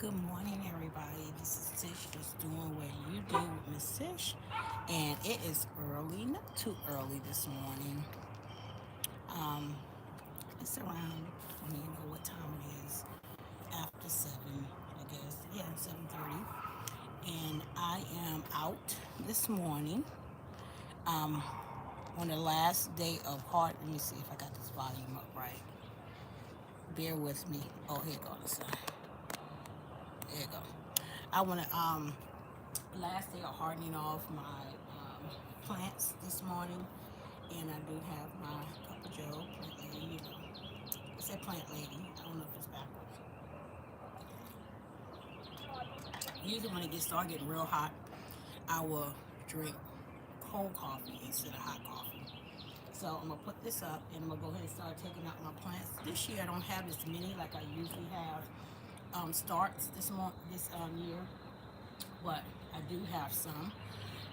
Good morning, everybody. This is Tish, just doing what you do with Miss Tish. And it is early, not too early this morning. Um, it's around, I mean, you know what time it is, after 7, I guess. Yeah, 7:30. And I am out this morning um, on the last day of hard. Let me see if I got this volume up right. Bear with me. Oh, here it goes. There you go. I want to last day of hardening off my plants this morning, and I do have my cup of Joe plant lady. You know, I said plant lady. I don't know if it's backwards. Usually, when it gets start getting real hot, I will drink cold coffee instead of hot coffee. So I'm gonna put this up, and I'm gonna go ahead and start taking out my plants. This year, I don't have as many like I usually have starts this year, but I do have some,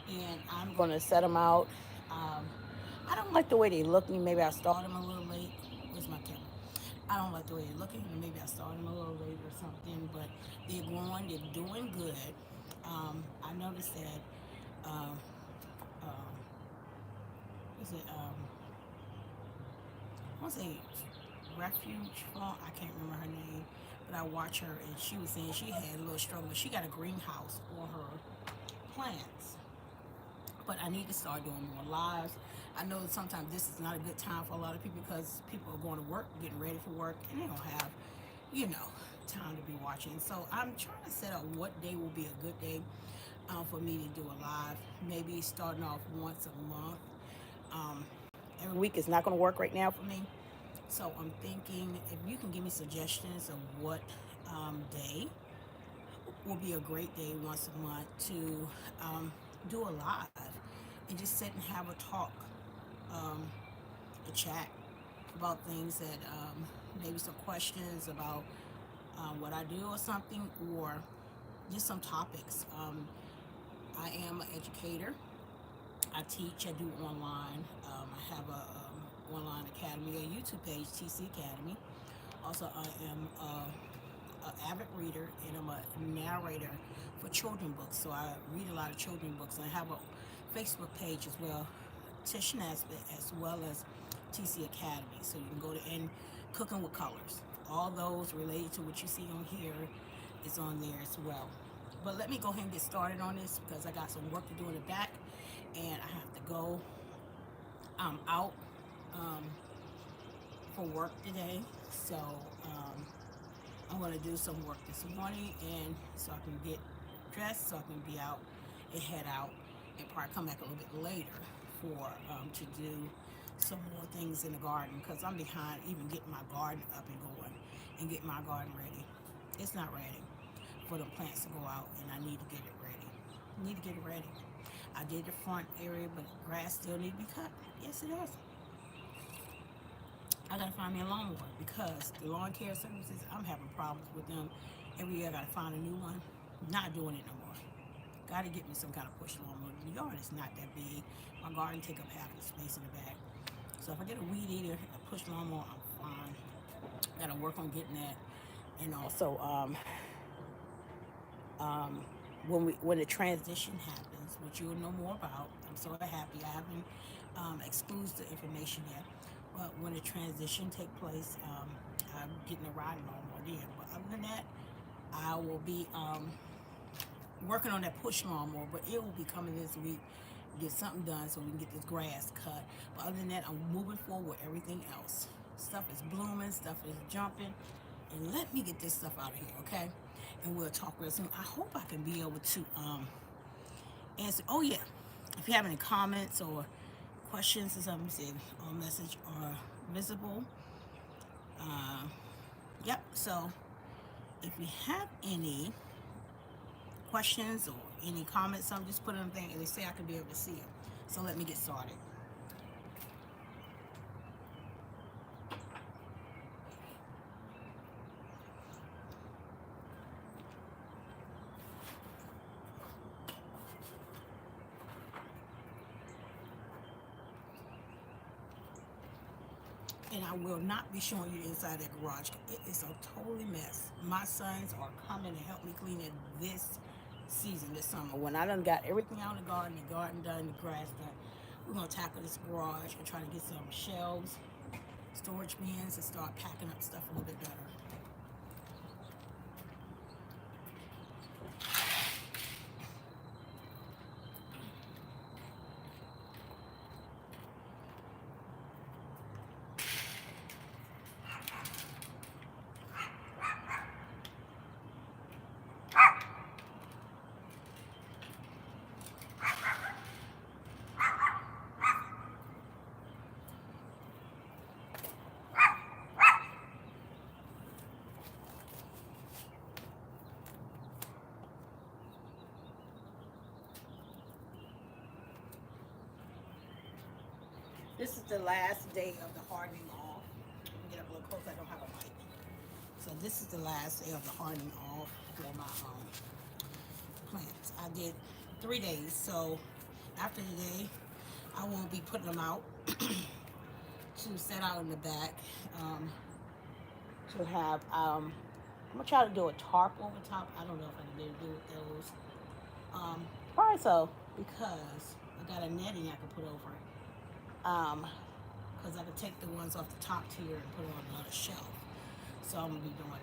and I'm gonna set them out. Um, I don't like the way they look. Maybe I start them a little late. Where's my camera? I don't like the way they're looking. Maybe I started them a little late or something, but they're growing. They're doing good. I noticed that. Uh, um, is it? I want to say Refuge Farm. I can't remember her name, but I watch her, and she was saying she had a little struggle. She got a greenhouse for her plants, but I need to start doing more lives. I know that sometimes this is not a good time for a lot of people because people are going to work, getting ready for work, and they don't have, you know, time to be watching. So I'm trying to set up what day will be a good day for me to do a live. Maybe starting off once a month. Um, every week is not going to work right now for me. So I'm thinking if you can give me suggestions of what day will be a great day once a month to do a live and just sit and have a talk, um, a chat about things that maybe some questions about what I do or something, or just some topics. I am an educator. I teach. I do online. I have a online academy, a YouTube page, TC Academy. Also, I am an avid reader, and I'm a narrator for children books. So I read a lot of children books. I have a Facebook page as well, Tish Nesbitt, as well as TC Academy. So you can go to and Cooking with Colors. All those related to what you see on here is on there as well. But let me go ahead and get started on this because I got some work to do in the back, and I have to go. I'm out um, for work today, so I'm going to do some work this morning, and so I can get dressed, so I can be out and head out, and probably come back a little bit later for to do some more things in the garden because I'm behind even getting my garden up and going and getting my garden ready. It's not ready for the plants to go out, and I need to get it ready. I need to get it ready. I did the front area, but the grass still need to be cut. Yes, it does. I gotta find me a lawnmower because the lawn care services, I'm having problems with them. Every year I gotta find a new one. Not doing it no more. Gotta get me some kind of push lawnmower. The yard is not that big. My garden take up half the space in the back. So if I get a weed eater, a push lawnmower, I'm fine. Gotta work on getting that. And also, um, when the transition happens, which you'll know more about, I'm so happy. I haven't excluded the information yet. But when the transition take place, I'm getting a riding lawnmower then. But other than that, I will be working on that push lawnmower. But it will be coming this week. Get something done so we can get this grass cut. But other than that, I'm moving forward with everything else. Stuff is blooming, stuff is jumping, and let me get this stuff out of here, okay? And we'll talk real soon. I hope I can be able to answer. Oh yeah, if you have any comments or questions or something, said on message or visible. Uh, yep. So if you have any questions or any comments, something, just put them there, and they say I can be able to see it. So let me get started. And I will not be showing you the inside of that garage. It is a totally mess. My sons are coming to help me clean it this season, this summer. When I done got everything out of the garden done, the grass done, we're gonna tackle this garage and try to get some shelves, storage bins, and start packing up stuff a little bit better. This is the last day of the hardening off. Let me get up a little closer. I don't have a mic. So this is the last day of the hardening off for my plants. I did 3 days. So after today, I won't be putting them out to set out in the back. To have I'm gonna try to do a tarp over top. I don't know if I can be able to do with those. Probably so, because I got a netting I can put over it. Because I could take the ones off the top tier and put it on another shelf. So I'm gonna be doing that.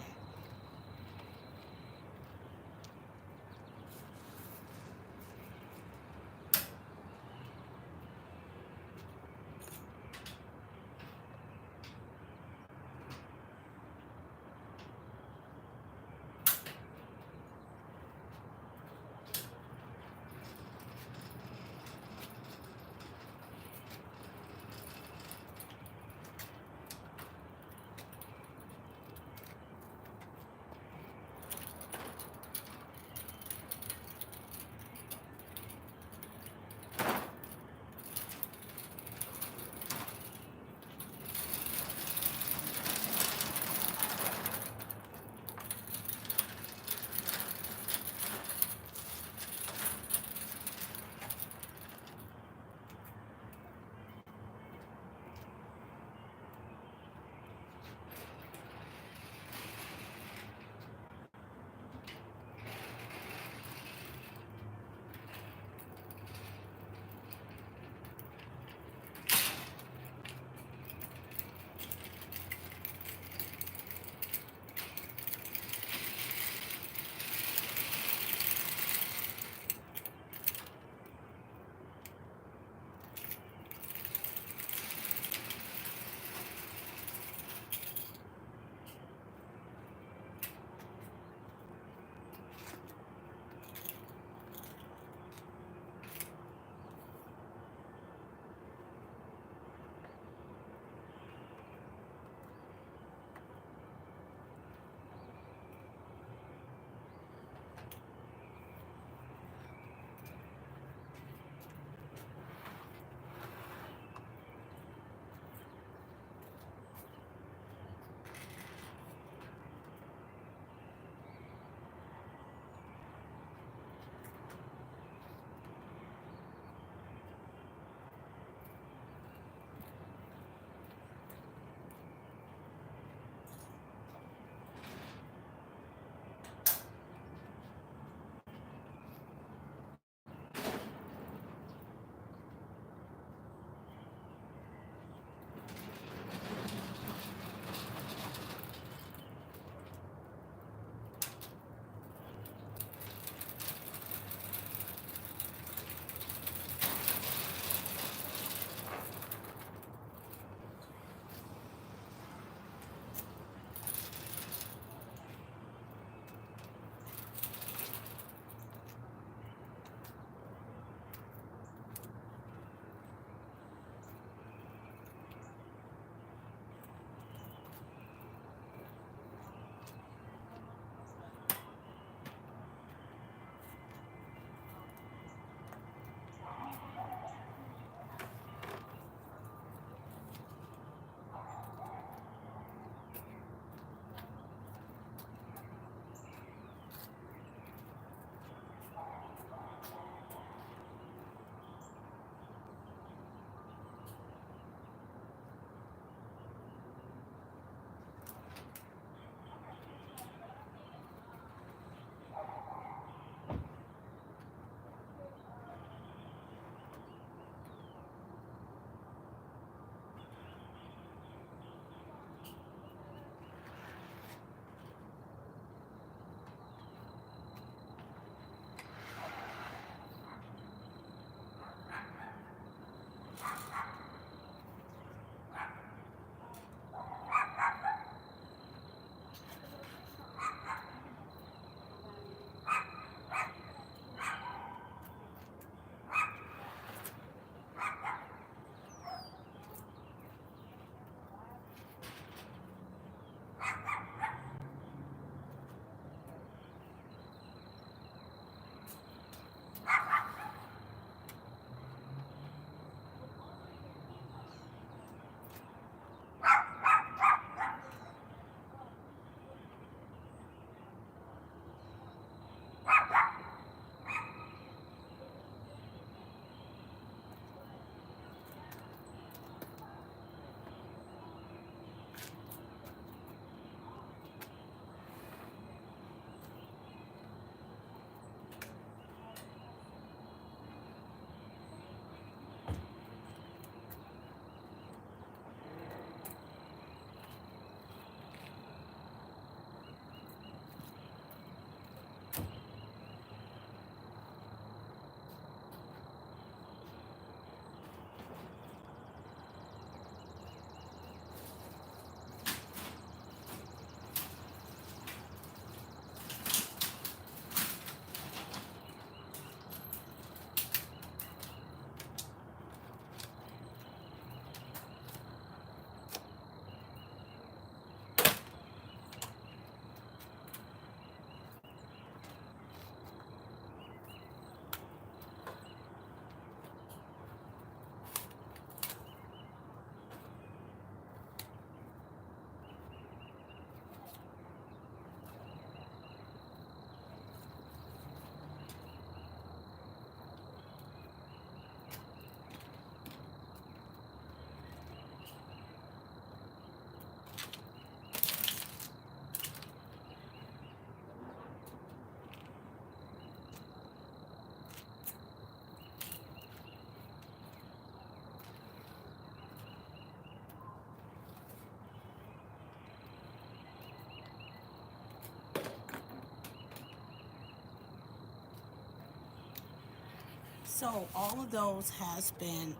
So all of those has been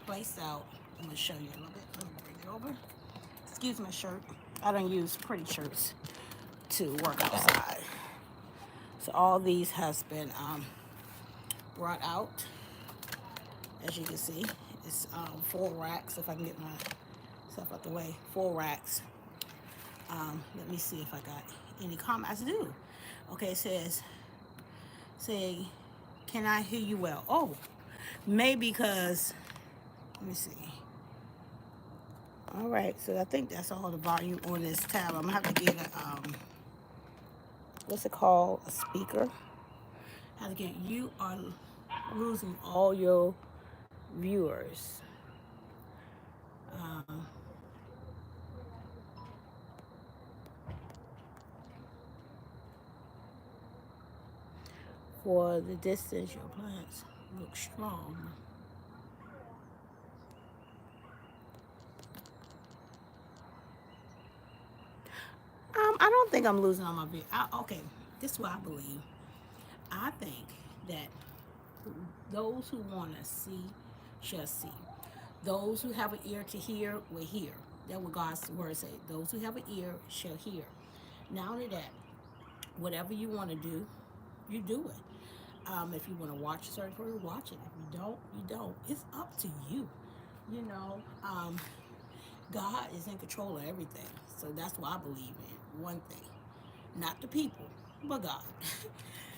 placed out. I'm gonna show you a little bit. Let me bring it over. Excuse my shirt. I don't use pretty shirts to work outside. So all these has been brought out. As you can see, it's 4 racks. If I can get my stuff out the way, 4 racks. Let me see if I got any comments. I do. Okay, it says, say, can I hear you well? Oh, maybe because, let me see. All right, so I think that's all the volume on this tab. I'm gonna have to get a, what's it called? A speaker. How to get, you are losing all your viewers. Um, for the distance, your plants look strong. I don't think I'm losing all my viewers. Okay, this is what I believe. I think that those who want to see shall see. Those who have an ear to hear will hear. That's what God's word says. Those who have an ear shall hear. Not only that, whatever you want to do, you do it. If you want to watch a certain program, watch it. If you don't, you don't. It's up to you. You know, God is in control of everything. So that's what I believe in. One thing. Not the people, but God.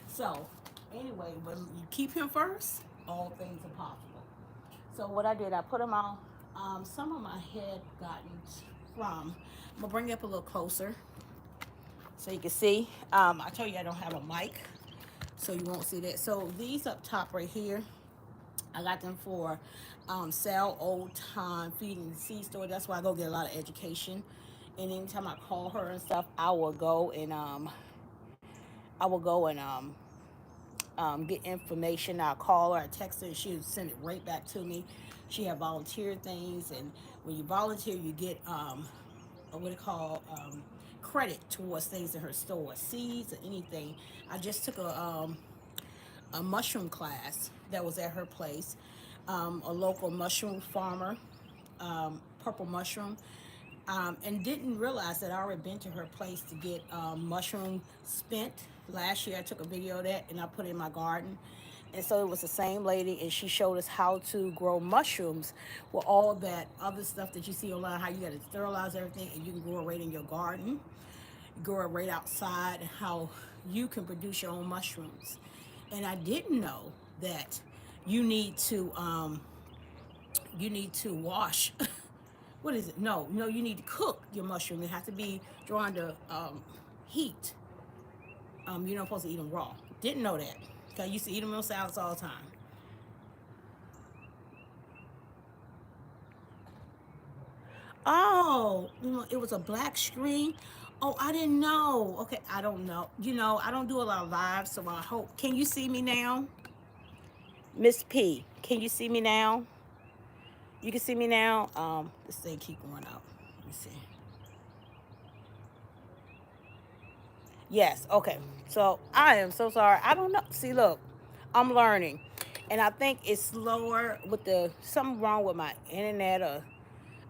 So, anyway, when you keep him first, all things are possible. So what I did, I put them on. Some of my had gotten from. I'm gonna bring it up a little closer so you can see. I told you I don't have a mic, so you won't see that. So these up top right here, I got them for Sal Old Time Feeding the Seed Store. That's why I go get a lot of education. And anytime I call her and stuff, I will go and get information. I'll call her, I text her, and she'll send it right back to me. She have volunteer things, and when you volunteer, you get what they call credit towards things in her store, seeds or anything. I just took a mushroom class that was at her place. A local mushroom farmer, purple mushroom, and didn't realize that I already been to her place to get mushroom spent. Last year I took a video of that and I put it in my garden. And so it was the same lady, and she showed us how to grow mushrooms with all that other stuff that you see online, how you got to sterilize everything and you can grow it right in your garden, grow it right outside, and how you can produce your own mushrooms. And I didn't know that you need to wash. What is it? No, no, you need to cook your mushroom. It has to be drawn to heat. You're not supposed to eat them raw. Didn't know that. Cause I used to eat them on salads all the time. Oh, it was a black screen. Oh, I didn't know. Okay, I don't know. I don't do a lot of lives, so I hope. Can you see me now, Miss P? Can you see me now? You can see me now. This thing keep going out. Let me see. Yes. Okay. So I am so sorry. I don't know. See, look, I'm learning, and I think it's slower with the something wrong with my internet, or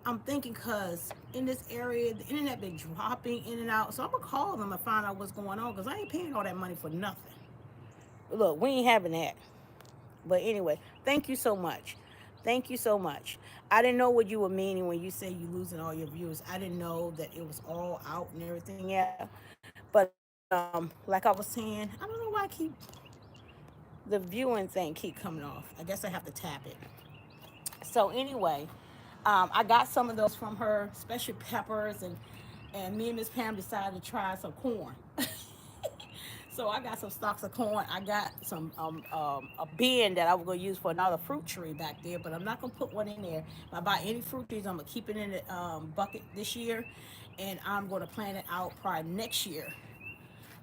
I'm thinking because in this area the internet been dropping in and out. So I'm gonna call them and find out what's going on because I ain't paying all that money for nothing. Look, we ain't having that. But anyway, thank you so much. Thank you so much. I didn't know what you were meaning when you say you losing all your viewers. I didn't know that it was all out and everything. Yeah, but like I was saying, I don't know why I keep the viewing thing keep coming off. I guess I have to tap it. So anyway, I got some of those from her, special peppers, and me and Miss Pam decided to try some corn. So I got some stalks of corn. I got some a bin that I was gonna use for another fruit tree back there, but I'm not gonna put one in there. If I buy any fruit trees, I'm gonna keep it in the bucket this year, and I'm gonna plant it out probably next year.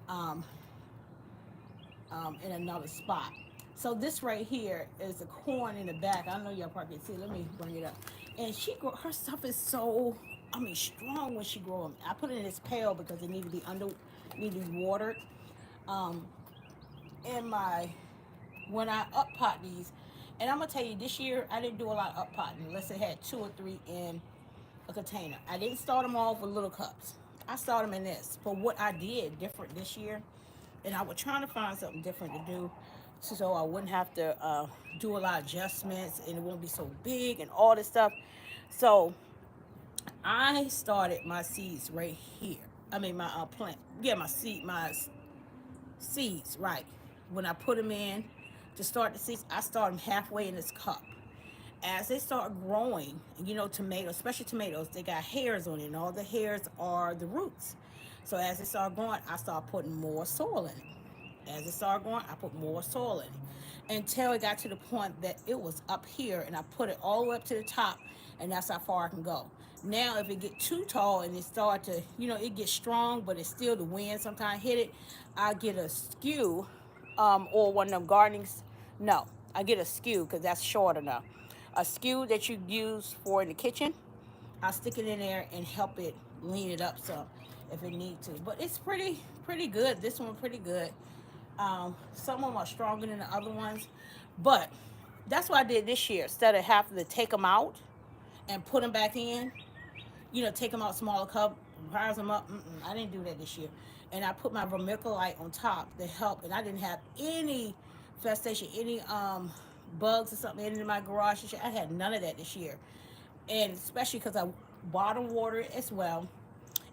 Um, in another spot. So this right here is the corn in the back. I know y'all probably can see. Let me bring it up. And her stuff is so, strong when she grow them. I put it in this pail because it need to be watered. Um, in my when I up pot these, and I'm gonna tell you, this year I didn't do a lot of up potting unless it had 2 or 3 in a container. I didn't start them off with little cups. I started them in this. But what I did different this year, and I was trying to find something different to do, so I wouldn't have to do a lot of adjustments and it won't be so big and all this stuff. So I started my seeds right here. I mean my plant. Yeah, my seeds, right. When I put them in to start the seeds, I start them halfway in this cup. As they start growing, you know, tomatoes, especially tomatoes, they got hairs on it, and all the hairs are the roots. So as they start growing, I start putting more soil in it. As it started growing, I put more soil in it until it got to the point that it was up here, and I put it all the way up to the top, and that's how far I can go. Now, if it get too tall and it start to, you know, it gets strong, but it's still the wind sometimes hit it, I get a skew, or one of them gardenings. No, I get a skew because that's short enough. A skew that you use for in the kitchen, I'll stick it in there and help it lean it up some if it need to. But it's pretty good. This one pretty good. Some of them are stronger than the other ones, but that's what I did this year. Instead of having to take them out and put them back in, you know, take them out smaller cup, rise them up. I didn't do that this year. And I put my vermiculite on top to help, and I didn't have any infestation, any bugs or something in my garage. I had none of that this year, and especially because I bottom water it as well.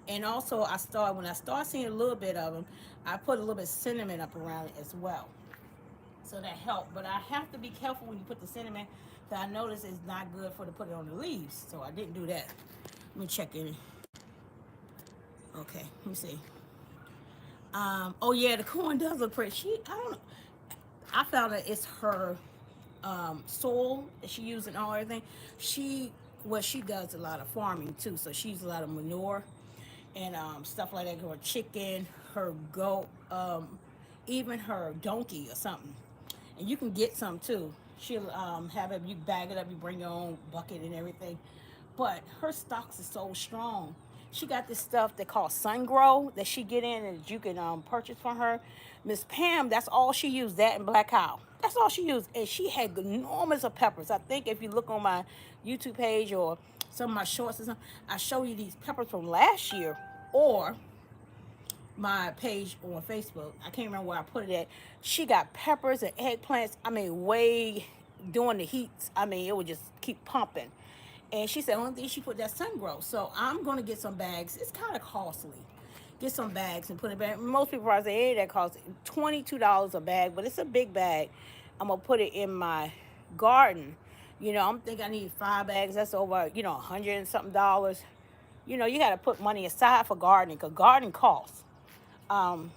And also, when I start seeing a little bit of them, I put a little bit of cinnamon up around it as well, so that helped. But I have to be careful when you put the cinnamon, because I notice it's not good for to put it on the leaves, so I didn't do that. Let me check in. Okay, let me see. Oh yeah, the corn does look pretty. I don't know. I found that it's her soil that she uses and all everything. She does a lot of farming too, so she uses a lot of manure and stuff like that. Her chicken, her goat, even her donkey or something. And you can get some too. She'll have it. You bag it up. You bring your own bucket and everything. But her stocks are so strong. She got this stuff they call Sun Grow that she get in and you can purchase from her. Miss Pam, that's all she used, that and black cow. That's all she used. And she had enormous of peppers. I think if you look on my YouTube page or some of my shorts or something, I show you these peppers from last year or my page on Facebook. I can't remember where I put it at. She got peppers and eggplants. I mean, way during the heats. I mean, it would just keep pumping. And she said, only thing she put that sun grow. So I'm gonna get some bags. It's kind of costly. Get some bags and put it back. Most people probably say, hey, that costs $22 a bag, but it's a big bag. I'm gonna put it in my garden. You know, I'm thinking I need 5 bags. That's over, you know, 100 and something dollars. You know, you got to put money aside for gardening because gardening costs. Um,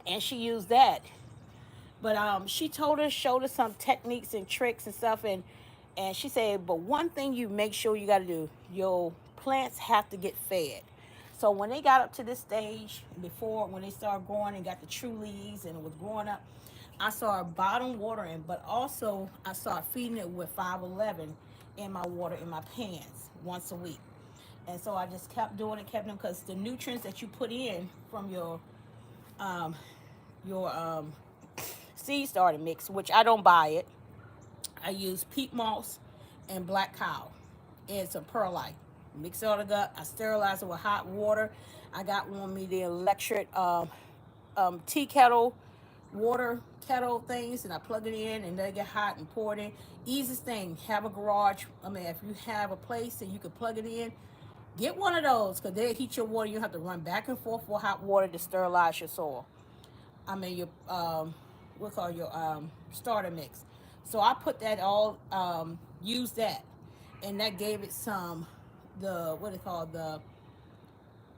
and she used that. But she showed us some techniques and tricks and stuff, and she said, but one thing you make sure you got to do, your plants have to get fed. So when they got up to this stage, before when they started growing and got the true leaves and it was growing up, I started bottom watering, but also I started feeding it with 511 in my water in my pans once a week. And so I just kept doing it, kept them, because the nutrients that you put in from um, your seed starter mix, which I don't buy it. I use peat moss and black cow and some perlite. Mix it all together. I sterilize it with hot water. I got one me the electric tea kettle, water kettle things, and I plug it in and they get hot and pour it in. Easiest thing, have a garage. I mean, if you have a place that you can plug it in, get one of those because they heat your water. You have to run back and forth for hot water to sterilize your soil. I mean your what's called your starter mix. So I put that all use that, and that gave it some the what it called the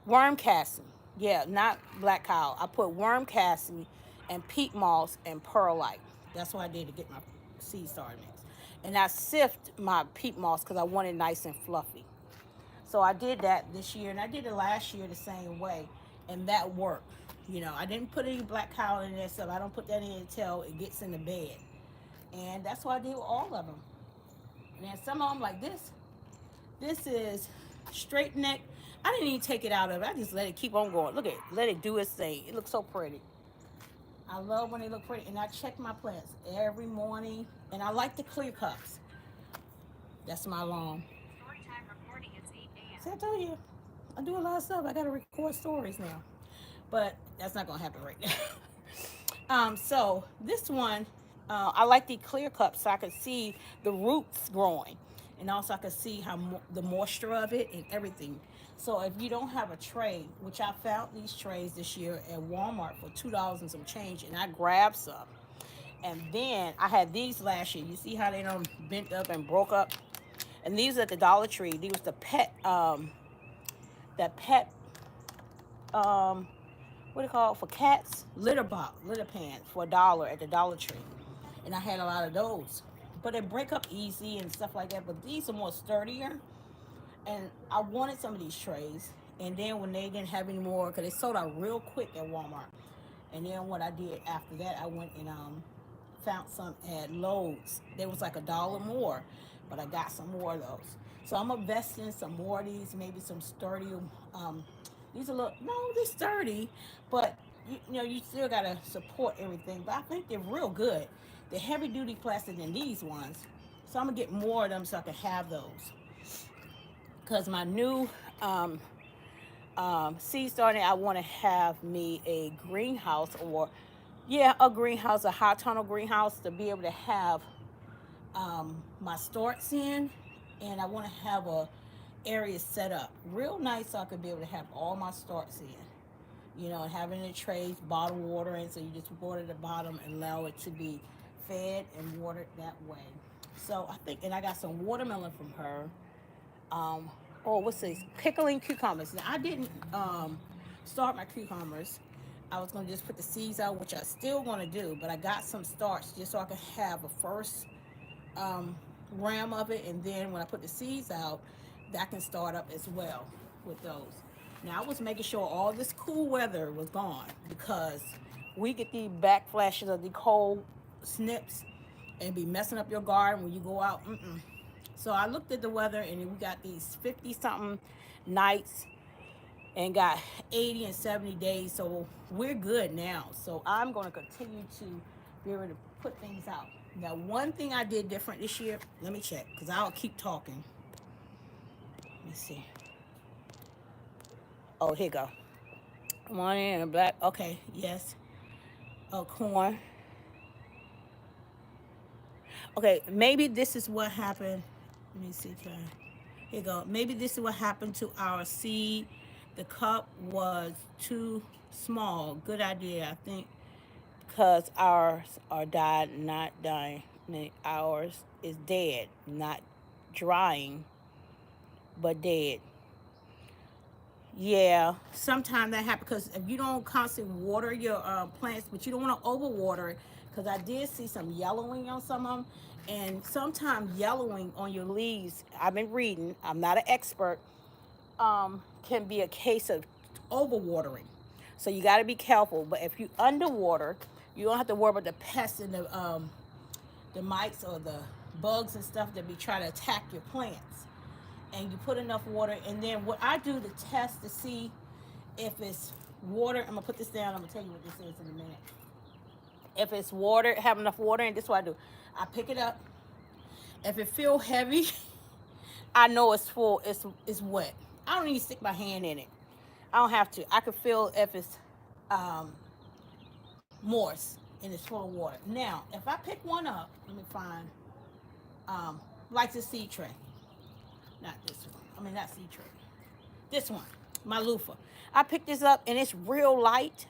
worm casting. Yeah, not black cow. I put worm casting and peat moss and perlite. That's what I did to get my seed starter mix. And I sift my peat moss because I want it nice and fluffy. So I did that this year, and I did it last year the same way, and that worked. You know, I didn't put any black cow in there, so I don't put that in until it gets in the bed. And that's what I did with all of them. And then some of them like this. This is straight neck. I didn't even take it out of it. I just let it keep on going. Look at it. Let it do its thing. It looks so pretty. I love when they look pretty. And I check my plants every morning. And I like the clear cups. That's my alarm. Story time recording is 8 a.m. See, I told you, I do a lot of stuff. I got to record stories now. But that's not going to happen right now. So this one, I like the clear cups so I can see the roots growing, and also I can see how the moisture of it and everything. So if you don't have a tray, which I found these trays this year at Walmart for $2 and some change, and I grabbed some. And then I had these last year. You see how they don't bent up and broke up? And these at the Dollar Tree. These was the pet um, what do you call it for cats? Litter pans for $1 at the Dollar Tree. And I had a lot of those. But they break up easy and stuff like that. But these are more sturdier. And I wanted some of these trays. And then when they didn't have any more, because they sold out real quick at Walmart. And then what I did after that, I went and found some at Lowe's. They was like $1 more, but I got some more of those. So I'm investing in some more of these, maybe some sturdy. Um, these are no, they're sturdy, but you know you still gotta support everything. But I think they're real good. They're heavy duty plastic than these ones, so I'm gonna get more of them so I can have those. Cause my new seed starting, I want to have me a greenhouse or yeah, a greenhouse, a high tunnel greenhouse to be able to have my starts in, and I want to have a area set up real nice so I could be able to have all my starts in. You know, having the trays, bottled water in, so you just water the bottom and allow it to be fed and watered that way. So I think, and I got some watermelon from her. Um, oh, what's this? Pickling cucumbers. Now I didn't start my cucumbers. I was gonna just put the seeds out, which I still gonna do, but I got some starts just so I can have a first um, ram of it, and then when I put the seeds out, that can start up as well with those. Now I was making sure all this cool weather was gone because we get the backflashes of the cold snips and be messing up your garden when you go out. So I looked at the weather, and we got these 50 something nights and got 80 and 70 days. So we're good now. So I'm going to continue to be able to put things out. Now, one thing I did different this year, let me check because I'll keep talking. Let me see. Oh, here you go. One and a black. Okay, yes. Oh, corn. Okay, maybe this is what happened. Let me see. Here you go. Maybe this is what happened to our seed. The cup was too small. Good idea, I think, because ours are died, not dying. Ours is dead, not drying, but dead. Yeah, sometimes that happens because if you don't constantly water your plants, but you don't want to overwater it, because I did see some yellowing on some of them, and sometimes yellowing on your leaves. I've been reading. I'm not an expert. Can be a case of overwatering, so you got to be careful. But if you underwater, you don't have to worry about the pests and the mites or the bugs and stuff that be trying to attack your plants. And you put enough water, and then what I do to test to see if it's water, I'm gonna put this down, I'm gonna tell you what this is in a minute. If it's water, have enough water, and this is what I do. I pick it up. If it feel heavy, I know it's full, it's wet. I don't even stick my hand in it. I don't have to. I can feel if it's um, moist and it's full of water. Now, if I pick one up, let me find like the seed tray. Not this one. I mean, not seed tray. This one, my loofah. I picked this up and it's real light.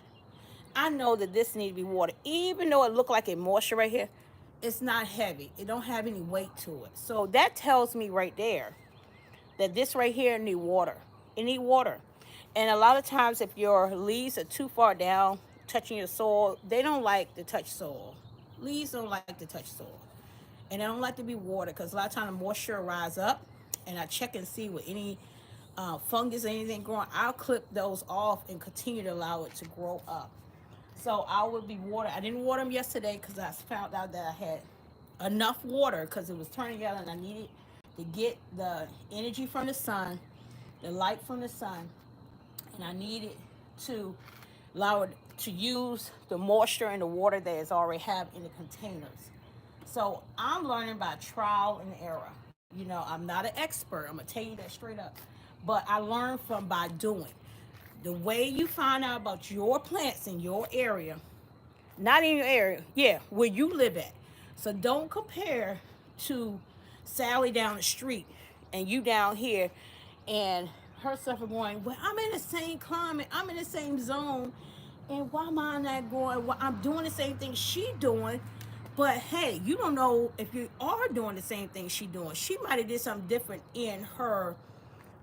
I know that this needs to be watered. Even though it look like a moisture right here, it's not heavy. It don't have any weight to it. So that tells me right there that this right here need water. It need water. And a lot of times if your leaves are too far down, touching your soil, they don't like to touch soil. Leaves don't like to touch soil. And they don't like to be watered because a lot of times the moisture rise up, and I check and see with any fungus or anything growing. I'll clip those off and continue to allow it to grow up. So I would be water. I didn't water them yesterday because I found out that I had enough water because it was turning yellow, and I needed to get the energy from the sun, the light from the sun, and I needed to Allow it to use the moisture and the water that is already have in the containers. So I'm learning by trial and error. You know, I'm not an expert. I'm gonna tell you that straight up. But I learned from by doing. The way you find out about your plants in your area, not in your area, yeah, where you live at. So don't compare to Sally down the street and you down here and her stuff are going, well, I'm in the same climate, I'm in the same zone, and why am I not going? Well, I'm doing the same thing she doing, but hey, you don't know if you are doing the same thing she doing. She might have did something different in her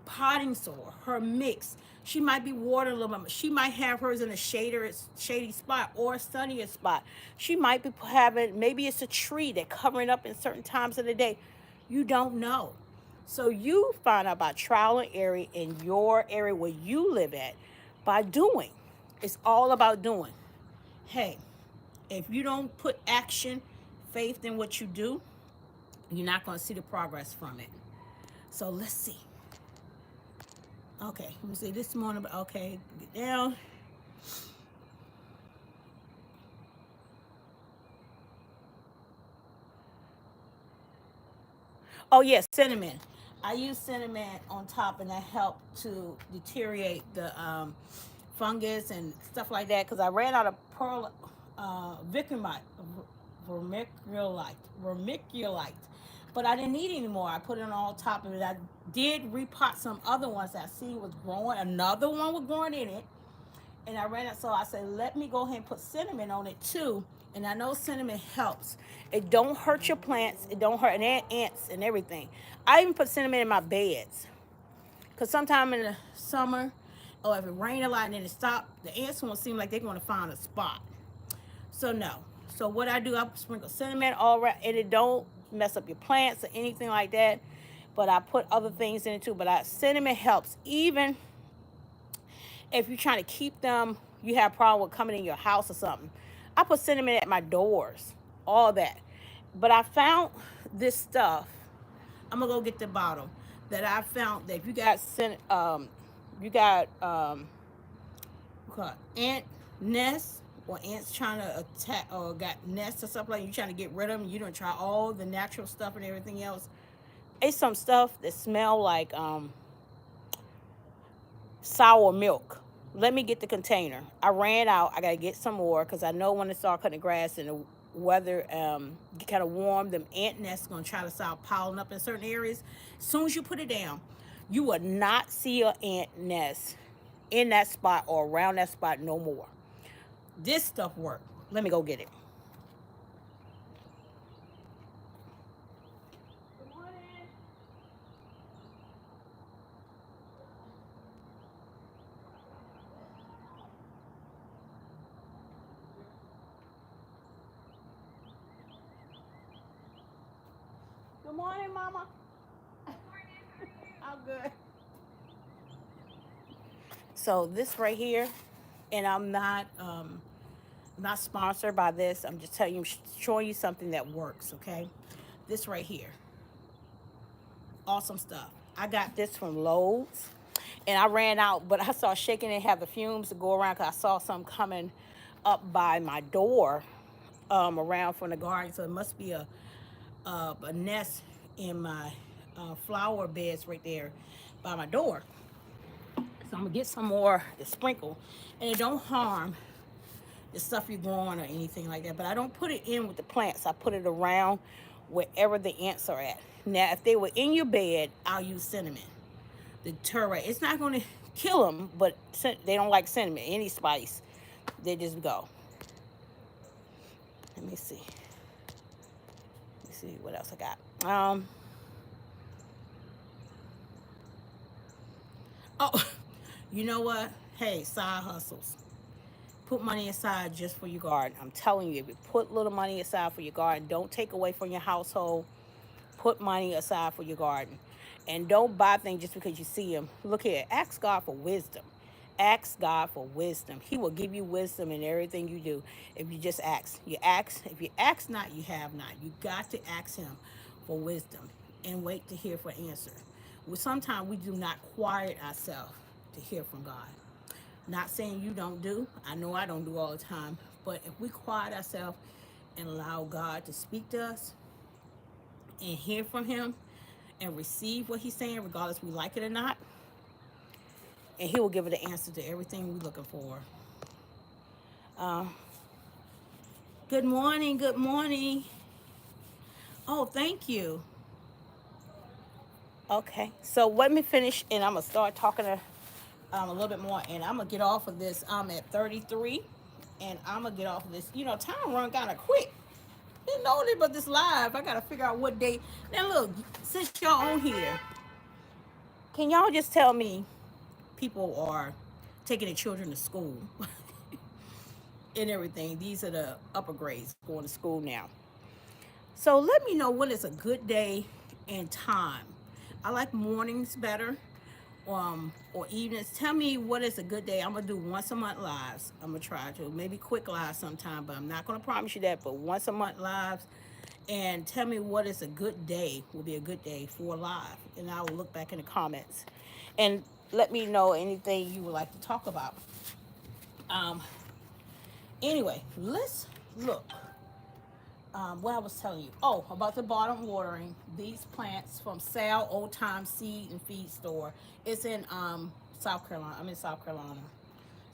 potting soil, her mix. She might be watering a little bit. She might have hers in a shady spot or a sunnier spot. She might be having, maybe it's a tree that covering up in certain times of the day. You don't know. So you find out about trial and error in your area where you live at by doing. It's all about doing. Hey, if you don't put action, faith in what you do, you're not going to see the progress from it. So let's see. Okay, let me see this morning. Okay, get down. Oh yes, cinnamon. I use cinnamon on top, and that helped to deteriorate the fungus and stuff like that. Because I ran out of vermiculite, vermiculite, but I didn't need any more. I put it on all top of it. I did repot some other ones that I see was growing. Another one was growing in it, and I ran it. So I said, let me go ahead and put cinnamon on it too. And I know cinnamon helps. It don't hurt your plants. It don't hurt ants and everything. I even put cinnamon in my beds. Because sometime in the summer, or if it rain a lot and then it stop, the ants won't seem like they're going to find a spot. So no. So what I do, I sprinkle cinnamon all around, and it don't mess up your plants or anything like that. But I put other things in it too. But cinnamon helps. Even if you're trying to keep them, you have a problem with coming in your house or something. I put cinnamon at my doors, all that. But I found this stuff. I'm gonna go get the bottle that I found that if you got you got ant nests or ants trying to attack or got nests or something like you trying to get rid of them. You don't try all the natural stuff and everything else. It's some stuff that smell like sour milk. Let me get the container. I ran out. I gotta get some more because I know when it start cutting the grass and the weather get kind of warm, them ant nests gonna try to start piling up in certain areas. As soon as you put it down, you will not see an ant nest in that spot or around that spot no more. This stuff worked. Let me go get it. Good morning. Good morning, Mama. Good morning. I'm good. So this right here, and I'm not sponsored by this. I'm just telling you, showing you something that works. Okay, this right here, awesome stuff. I got this from Lowe's, and I ran out, but I saw shaking and have the fumes to go around because I saw some coming up by my door, around from the garden. So it must be a nest in my flower beds right there by my door. So I'm gonna get some more to sprinkle, and it don't harm the stuff you're growing or anything like that. But I don't put it in with the plants. I put it around wherever the ants are at. Now, if they were in your bed, I'll use cinnamon. The turret, it's not gonna kill them, but they don't like cinnamon, any spice. They just go. Let me see. Let me see what else I got. Oh, you know what? Hey, side hustles. Put money aside just for your garden. I'm telling you, if you put little money aside for your garden, don't take away from your household. Put money aside for your garden. And don't buy things just because you see them. Look here, ask God for wisdom. Ask God for wisdom. He will give you wisdom in everything you do if you just ask. You ask. If you ask not, you have not. You got to ask Him for wisdom and wait to hear for answer. Well, sometimes we do not quiet ourselves to hear from God. Not saying you don't do. I know I don't do all the time. But if we quiet ourselves and allow God to speak to us and hear from Him and receive what He's saying, regardless we like it or not, and He will give it the answer to everything we're looking for. Uh, Good morning. Good morning. Oh, thank you. Okay, so let me finish, and I'm gonna start talking to a little bit more, and I'm gonna get off of this. I'm at 33, and I'm gonna get off of this. You know, time run kind of quick. Didn't know it, but this live, I gotta figure out what day. Now look, since y'all on here, can y'all just tell me people are taking their children to school and everything? These are the upper grades going to school now. So let me know what is a good day and time. I like mornings better, or evenings. Tell me what is a good day. I'm gonna do once a month lives. I'm gonna try to maybe quick lives sometime, but I'm not gonna promise you that. But once a month lives, and tell me what is a good day. Will be a good day for live, and I will look back in the comments, and let me know anything you would like to talk about. Um. Anyway, let's look. What I was telling you. Oh, about the bottom watering. These plants from Sal Old Time Seed and Feed Store. It's in South Carolina. I'm in South Carolina.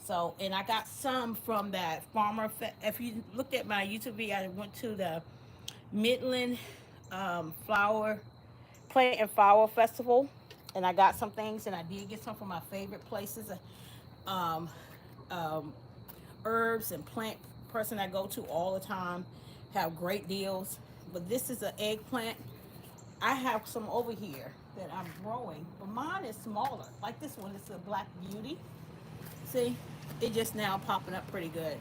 So, and I got some from that farmer. If you looked at my YouTube video, I went to the Midland Flower Plant and Flower Festival, and I got some things, and I did get some from my favorite places. Um, um, Herbs and plant person I go to all the time, have great deals. But this is an eggplant. I have some over here that I'm growing, but mine is smaller. Like this one, it's a Black Beauty. See, it just now popping up pretty good.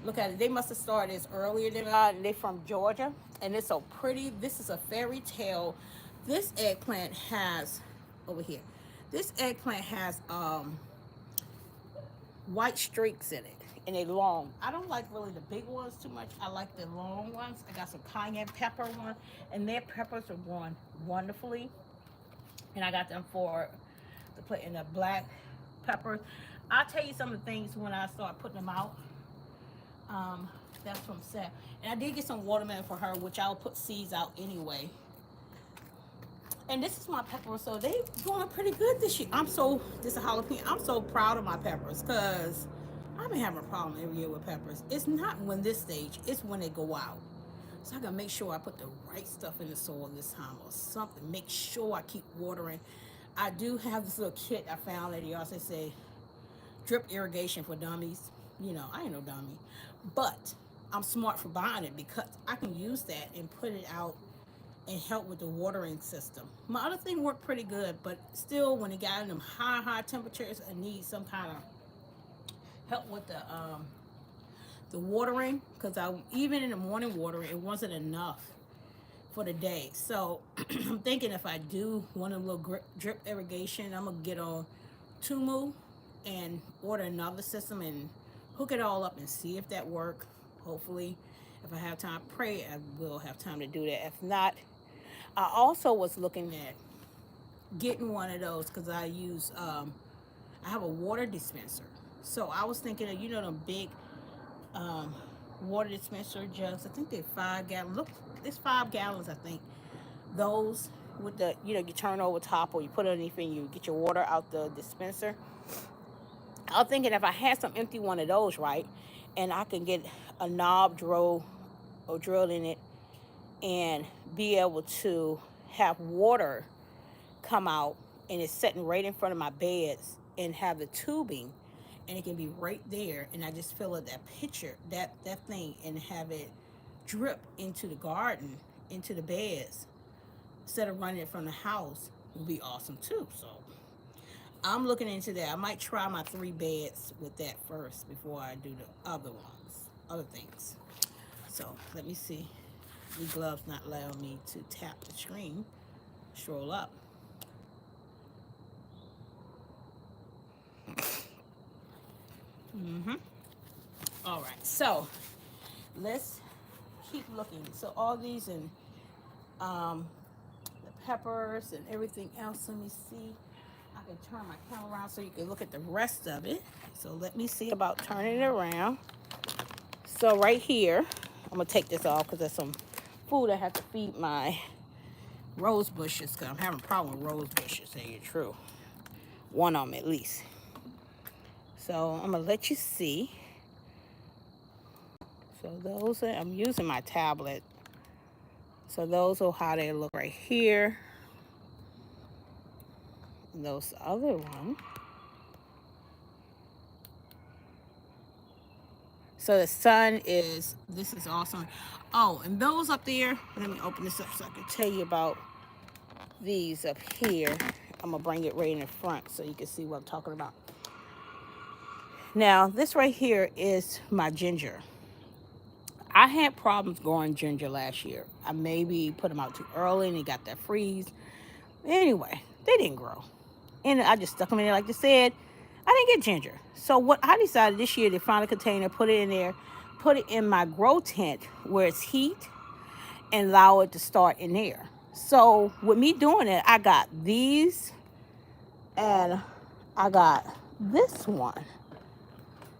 Look at it. They must have started this earlier than I. They're from Georgia, and it's so pretty. This is a fairy tale. This eggplant has over here. This eggplant has white streaks in it, and they long. I don't like really the big ones too much. I like the long ones. I got some cayenne pepper one, and their peppers are growing wonderfully. And I got them for the put in the black peppers. I'll tell you some of the things when I start putting them out. Um, that's from Seth. And I did get some watermelon for her, which I'll put seeds out anyway. And this is my pepper, so they going pretty good this year. This is a jalapeno. I'm so proud of my peppers because I've been having a problem every year with peppers. It's not when this stage, it's when they go out. So I gotta make sure I put the right stuff in the soil this time or something. Make sure I keep watering. I do have this little kit I found that he also say drip irrigation for dummies. You know, I ain't no dummy. But I'm smart for buying it because I can use that and put it out and help with the watering system. My other thing worked pretty good, but still, when it got in them high temperatures, I need some kind of help with the watering because I even in the morning watering, it wasn't enough for the day. So I'm thinking if I do one of the little drip irrigation, I'm gonna get on Tumu and order another system and hook it all up and see if that work. Hopefully, if I have time, pray I will have time to do that. If not, I also was looking at getting one of those because I have a water dispenser. So I was thinking of, you know, them big um, water dispenser jugs. I think they're 5 gallons. Look, it's 5 gallons, I think. Those with the, you know, you turn over top or you put it underneath and you get your water out the dispenser. I was thinking if I had some empty one of those, right, and I can get a knob drilled in it and be able to have water come out and it's sitting right in front of my beds and have the tubing and it can be right there and I just fill it that pitcher that thing and have it drip into the garden into the beds instead of running it from the house would be awesome too. So I'm looking into that. I might try my 3 beds with that first before I do the other things. So let me see. The gloves not allowing me to tap the screen. Stroll up. All right. So let's keep looking. So all these and um, the peppers and everything else. Let me see. I can turn my camera around so you can look at the rest of it. So let me see about turning it around. So right here, I'm gonna take this off because there's some food I have to feed my rose bushes because I'm having a problem with rose bushes, to tell you the truth. One of them at least. So I'm gonna let you see. So those are, I'm using my tablet. So those are how they look right here. And those other ones. So the sun is, this is awesome. Oh, and those up there, let me open this up so I can tell you about these up here. I'm gonna bring it right in the front so you can see what I'm talking about. Now, this right here is my ginger. I had problems growing ginger last year. I maybe put them out too early and they got that freeze. Anyway, they didn't grow. And I just stuck them in there like I said. I didn't get ginger. So what I decided this year to find a container, put it in there, put it in my grow tent where it's heat and allow it to start in there. So with me doing it, I got these and I got this one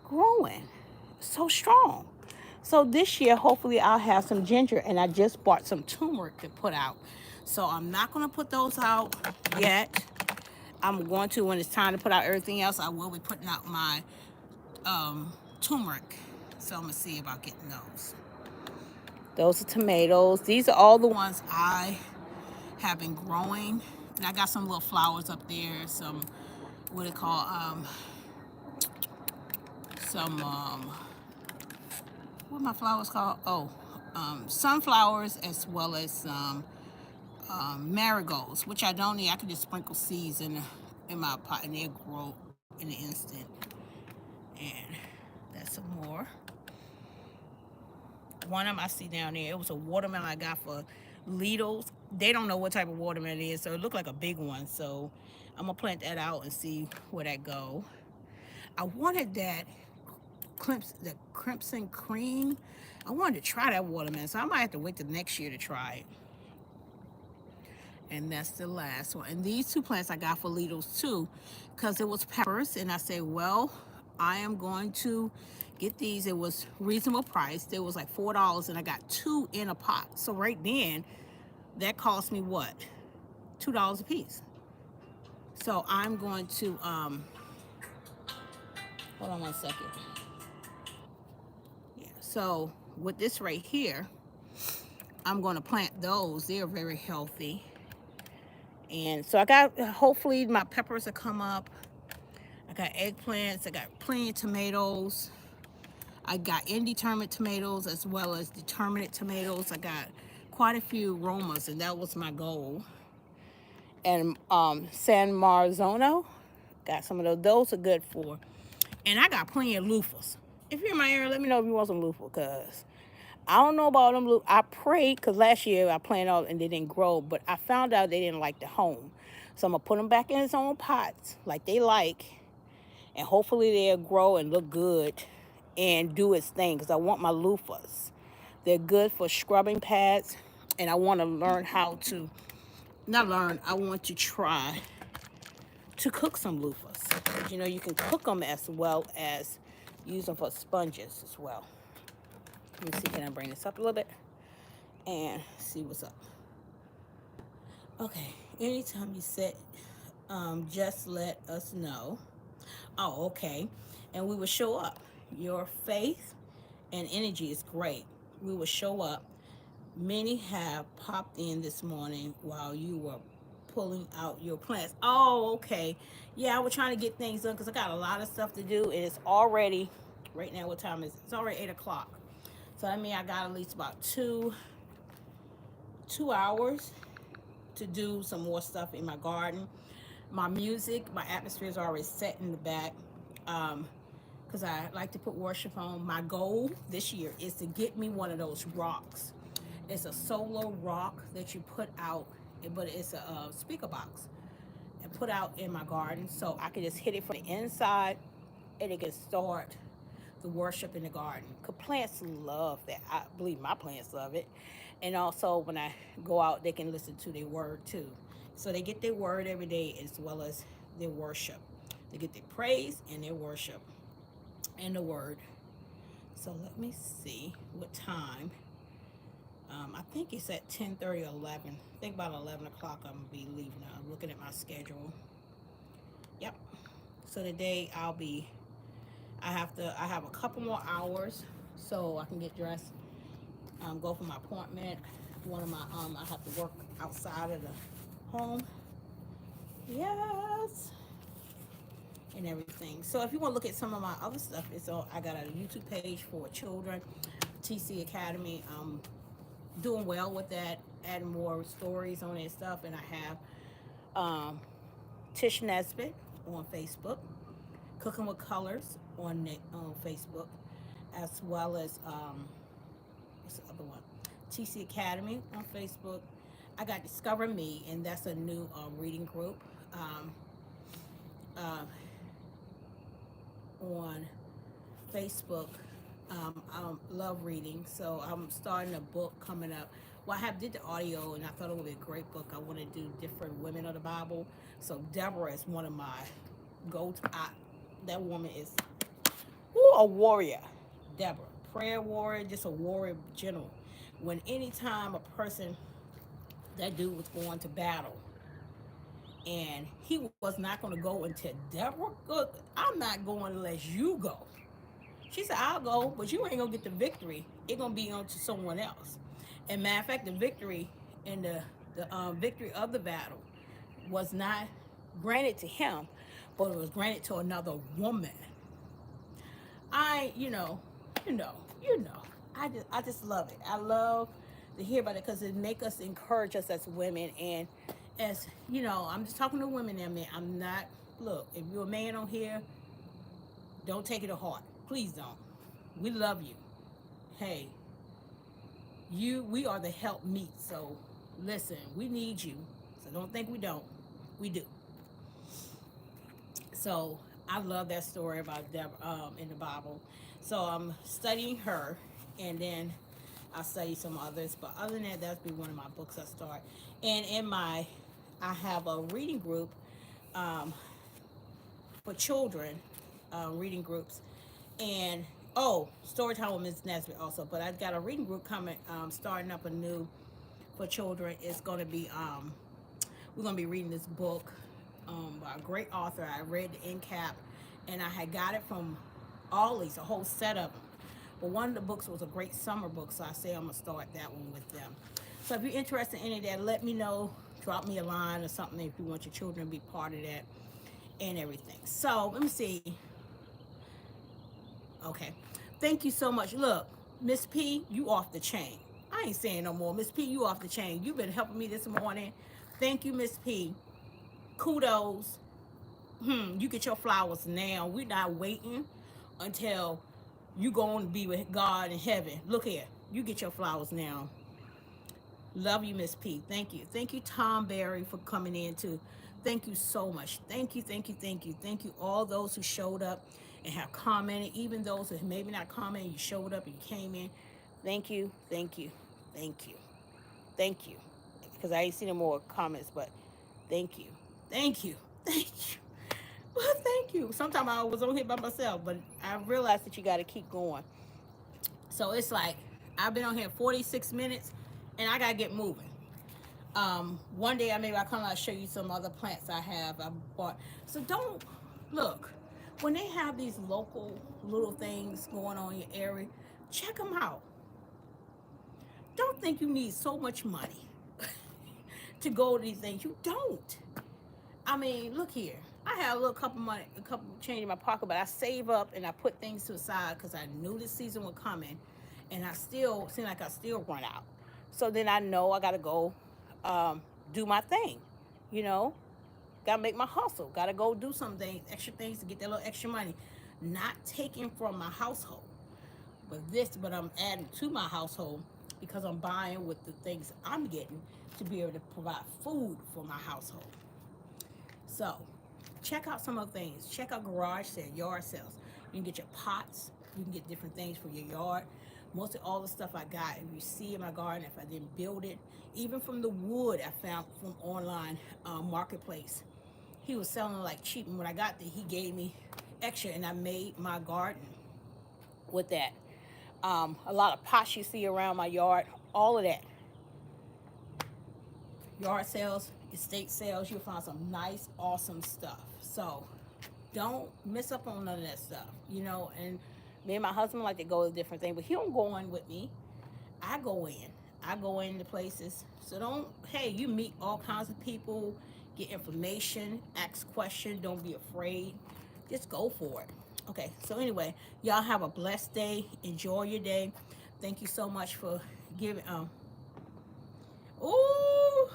growing so strong. So this year, hopefully I'll have some ginger, and I just bought some turmeric to put out. So I'm not gonna put those out yet. I'm going to, when it's time to put out everything else, I will be putting out my turmeric. So I'm gonna see about getting those. Those are tomatoes. These are all the ones I have been growing. And I got some little flowers up there, some, what do they call, some, what are my flowers called? Oh, sunflowers, as well as some marigolds, which I don't need. I can just sprinkle seeds in my pot and they'll grow in an instant. And that's some more. One of them I see down there, it was a watermelon I got for Lidl's. They don't know what type of watermelon it is, so it looked like a big one. So I'm gonna plant that out and see where that go. I wanted that crimson cream. I wanted to try that watermelon, so I might have to wait till next year to try it. And that's the last one. And these two plants I got for Lidl's too, because it was peppers. And I said, well, I am going to get these. It was reasonable price. It was like $4 and I got 2 in a pot. So right then, that cost me what? $2 a piece. So I'm going to, hold on one second. Yeah, so with this right here, I'm going to plant those. They're very healthy. And so I got, hopefully my peppers will come up. I got eggplants. I got plenty of tomatoes. I got indeterminate tomatoes as well as determinate tomatoes. I got quite a few Romas, and that was my goal. And San Marzano, got some of those. Those are good for. And I got plenty of loofahs. If you're in my area, let me know if you want some loofah, because I don't know about them. I prayed, because last year I planted out and they didn't grow, but I found out they didn't like the home. So I'm going to put them back in its own pots like they like, and hopefully they'll grow and look good and do its thing, because I want my loofahs. They're good for scrubbing pads, and I want to learn how to, not learn, I want to try to cook some loofahs. You know, you can cook them as well as use them for sponges as well. Let me see, can I bring this up a little bit and see what's up? Okay, anytime you set, just let us know. Oh, okay. And we will show up. Your faith and energy is great. We will show up. Many have popped in this morning while you were pulling out your plants. Oh, okay. Yeah, I was trying to get things done because I got a lot of stuff to do. And it's already, right now, what time is it? It's already 8 o'clock. So that means I got at least about two hours to do some more stuff in my garden. My music, my atmosphere is already set in the back. Because I like to put worship on. My goal this year is to get me one of those rocks. It's a solo rock that you put out, but it's a speaker box, and put out in my garden, so I can just hit it from the inside and it can start the worship in the garden. Because plants love that. I believe my plants love it. And also when I go out, they can listen to their word too. So they get their word every day, as well as their worship. They get their praise and their worship and the word. So let me see what time. I think it's at 10:30 or 11. I think about 11 o'clock I'm going to be leaving. I'm looking at my schedule. Yep. So today I have a couple more hours so I can get dressed, go for my appointment. One of my, I have to work outside of the home. Yes. And everything. So if you want to look at some of my other stuff, it's all, I got a YouTube page for children, TC Academy. Doing well with that, adding more stories on it and stuff. And I have Tish on Facebook, Cooking with Colors on Facebook, as well as what's the other one? TC Academy on Facebook. I got Discover Me, and that's a new reading group uh, on Facebook. I love reading, so I'm starting a book coming up. Well, I have did the audio, and I thought it would be a great book. I want to do different women of the Bible. So Deborah is one of my go-to. That woman is a warrior. Deborah, prayer warrior, just a warrior general. When anytime a person, that dude was going to battle, and he was not going to go until Deborah go. I'm not going unless you go. She said, I'll go, but you ain't gonna get the victory. It's gonna be on to someone else. And matter of fact, the victory and the victory of the battle was not granted to him, but it was granted to another woman. I, you know, you know. I just love it. I love to hear about it because it make us encourage us as women. And as I'm just talking to women and men. I'm not. Look, if you're a man on here, don't take it to heart. Please don't. We love you. Hey, we are the help meet. So listen, we need you. So don't think we don't. We do. So I love that story about Deborah in the Bible. So I'm studying her, and then I'll study some others. But other than that, that'll be one of my books I start. And I have a reading group um, for children, reading groups, and story time with Ms. Nesbitt also. But I've got a reading group coming, starting up a new for children. It's going to be we're going to be reading this book by a great author. I read the end cap, and I had got it from Ollie's, a whole set of them. But one of the books was a great summer book, so I say I'm going to start that one with them. So if you're interested in any of that, let me know. Drop me a line or something if you want your children to be part of that and everything. So let me see. Okay. Thank you so much. Look, Miss P, you off the chain. I ain't saying no more. Miss P, you off the chain. You've been helping me this morning. Thank you, Miss P. Kudos. You get your flowers now. We're not waiting until you going to be with God in heaven. Look here. You get your flowers now. Love you, Miss P. Thank you. Thank you, Tom Berry, for coming in too. Thank you so much. Thank you, thank you, thank you. Thank you all those who showed up and have commented, even those who maybe not commented, you showed up and you came in. Thank you, thank you, thank you, thank you. Because I ain't seen no more comments, but thank you, thank you, thank you. Well, thank you. Sometimes I was on here by myself, but I realized that you got to keep going. So it's like I've been on here 46 minutes, and I gotta get moving. One day I come out and show you some other plants I bought. So don't look when they have these local little things going on in your area. Check them out. Don't think you need so much money to go to these things. You don't. I mean, look here. I had a little a couple change in my pocket, but I save up and I put things to the side because I knew this season was coming, and I still seem like I still run out. So then I know I gotta go do my thing, you know. Gotta make my hustle. Gotta go do some things, extra things to get that little extra money. Not taking from my household, but I'm adding to my household because I'm buying with the things I'm getting to be able to provide food for my household. So check out some of the things. Check out garage sale, yard sales. You can get your pots. You can get different things for your yard. Most of all the stuff I got, if you see in my garden, if I didn't build it, even from the wood I found from online marketplace, he was selling like cheap, and when I got there, he gave me extra, and I made my garden with that. A lot of pots you see around my yard, all of that. Yard sales, estate sales, you'll find some nice, awesome stuff. So don't miss up on none of that stuff, you know. And me and my husband like to go to different things, but he don't go in with me. I go in. I go into places. So don't, hey, you meet all kinds of people, get information, ask questions, don't be afraid. Just go for it. Okay, so anyway, y'all have a blessed day. Enjoy your day. Thank you so much for giving. Ooh.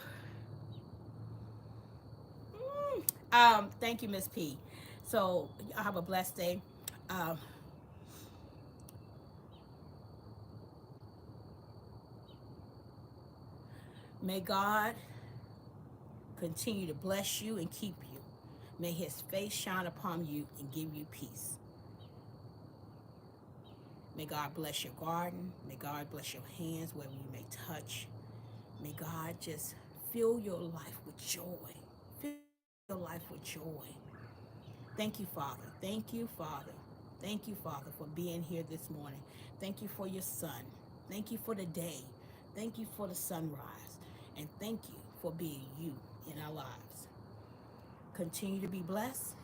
Thank you, Miss P. So y'all have a blessed day. Um, may God continue to bless you and keep you. May his face shine upon you and give you peace. May God bless your garden. May God bless your hands, wherever you may touch. May God just fill your life with joy. Fill your life with joy. Thank you, Father. Thank you, Father. Thank you, Father, for being here this morning. Thank you for your son. Thank you for the day. Thank you for the sunrise. And thank you for being you in our lives. Continue to be blessed.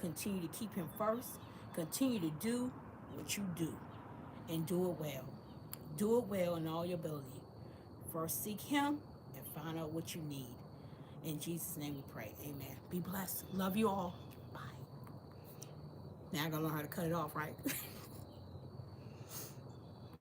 Continue to keep him first. Continue to do what you do and do it well. Do it well in all your ability. First seek him and find out what you need. In Jesus' name we pray. Amen. Be blessed. Love you all. Bye. Now I gotta learn how to cut it off, right?